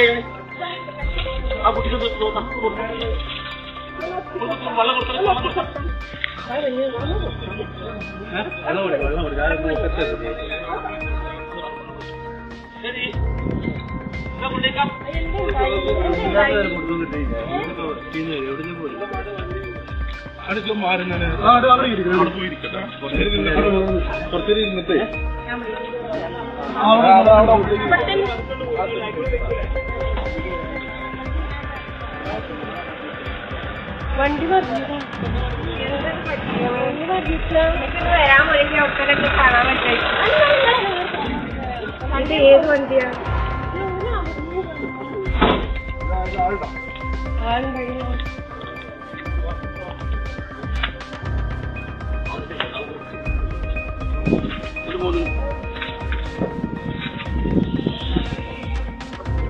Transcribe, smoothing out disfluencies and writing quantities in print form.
ആ കുട്ടിക്ക് വെള്ളം കൊടുക്കണം. ശരി അടുക്കള മാറുന്ന പോയിരിക്കട്ടെ കുറച്ചേരി ഇരുന്നിട്ടേ വണ്ടി പറഞ്ഞിട്ട് വരാൻ പോയി ആൾക്കാരൊക്കെ കാണാൻ പറ്റും. ഏത് വണ്ടിയാ ആളുണ്ടായിരുന്നു.